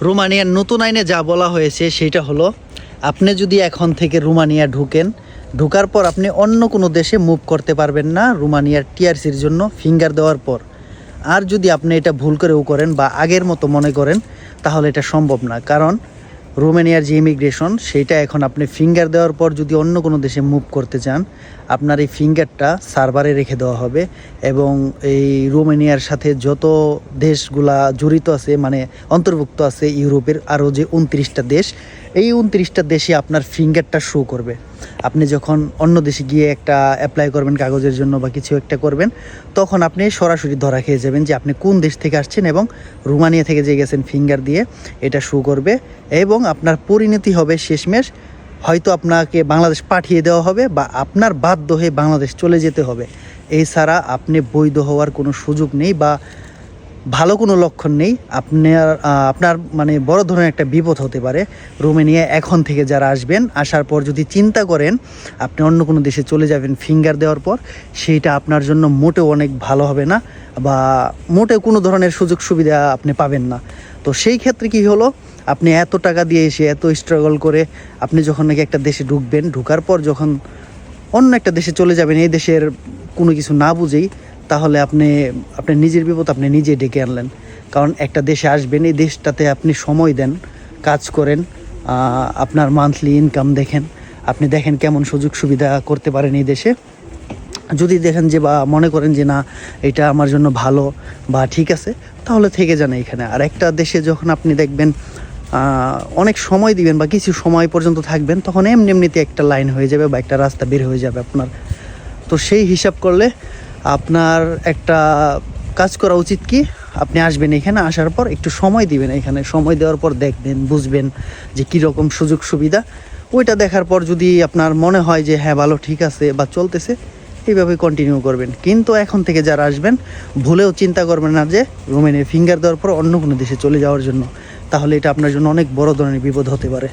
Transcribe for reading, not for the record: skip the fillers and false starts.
রোমানিয়ার নতুন আইনে যা বলা হয়েছে সেটা হলো, আপনি যদি এখন থেকে রোমানিয়া ঢোকার পর আপনি অন্য কোনো দেশে মুভ করতে পারবেন না রোমানিয়ার টিআরসির জন্য ফিঙ্গার দেওয়ার পর। আর যদি আপনি এটা ভুল করেও করেন বা আগের মতো মনে করেন, তাহলে এটা সম্ভব না। কারণ রোমানিয়ার যে ইমিগ্রেশন, সেইটা এখন আপনি ফিঙ্গার দেওয়ার পর যদি অন্য কোনো দেশে মুভ করতে চান, আপনার এই ফিঙ্গারটা সার্ভারে রেখে দেওয়া হবে। এবং এই রোমানিয়ার সাথে যত দেশগুলা জড়িত আছে, মানে অন্তর্ভুক্ত আছে ইউরোপের আরও যে 29টা দেশ, এই 29টা দেশে আপনার ফিঙ্গারটা শো করবে। আপনি যখন অন্য দেশে গিয়ে একটা অ্যাপ্লাই করবেন কাগজের জন্য বা কিছু একটা করবেন, তখন আপনি সরাসরি ধরা খেয়ে যাবেন যে আপনি কোন দেশ থেকে আসছেন, এবং রোমানিয়া থেকে যে গেছেন ফিঙ্গার দিয়ে এটা শো করবে। এবং আপনার পরিণতি হবে শেষমেশ হয়তো আপনাকে বাংলাদেশ পাঠিয়ে দেওয়া হবে বা আপনার বাধ্য হয়ে বাংলাদেশ চলে যেতে হবে। এছাড়া আপনি বৈধ হওয়ার কোনো সুযোগ নেই বা ভালো কোনো লক্ষণ নেই। আপনার মানে বড় ধরনের একটা বিপদ হতে পারে। রোমানিয়া এখন থেকে যারা আসবেন, আসার পর যদি চিন্তা করেন আপনি অন্য কোনো দেশে চলে যাবেন ফিঙ্গার দেওয়ার পর, সেইটা আপনার জন্য মোটেও অনেক ভালো হবে না বা মোটেও কোনো ধরনের সুযোগ সুবিধা আপনি পাবেন না। তো সেই ক্ষেত্রে কি হলো, আপনি এত টাকা দিয়ে এসে এত স্ট্রাগল করে আপনি যখন নাকি একটা দেশে ঢুকবেন, ঢোকার পর যখন অন্য একটা দেশে চলে যাবেন এই দেশের কোনো কিছু না বুঝেই, তাহলে আপনার নিজের বিপদ আপনি নিজে ডেকে আনলেন। কারণ একটা দেশে আসবেন, এই দেশটাতে আপনি সময় দেন, কাজ করেন, আপনার মান্থলি ইনকাম দেখেন, আপনি দেখেন কেমন সুযোগ সুবিধা করতে পারেন এই দেশে। যদি দেখেন যে বা মনে করেন যে না, এটা আমার জন্য ভালো বা ঠিক আছে, তাহলে থেকে যান এইখানে। আর একটা দেশে যখন আপনি দেখবেন অনেক সময় দিবেন বা কিছু সময় পর্যন্ত থাকবেন, তখন এমনিতে একটা লাইন হয়ে যাবে বা একটা রাস্তা বের হয়ে যাবে আপনার। তো সেই হিসাব করলে আপনার একটা কাজ করা উচিত কি, আপনি আসবেন এখানে, আসার পর একটু সময় দিবেন। এখানে সময় দেওয়ার পর দেখবেন, বুঝবেন যে কীরকম সুযোগ সুবিধা। ওইটা দেখার পর যদি আপনার মনে হয় যে হ্যাঁ ভালো ঠিক আছে বা চলতেছে, এইভাবে কন্টিনিউ করবেন। কিন্তু এখন থেকে যারা আসবেন, ভুলেও চিন্তা করবেন না যে রোমানিয়া ফিঙ্গার দেওয়ার পর অন্য কোনো দেশে চলে যাওয়ার জন্য, তাহলে এটা আপনার জন্য অনেক বড় ধরনের বিপদ হতে পারে।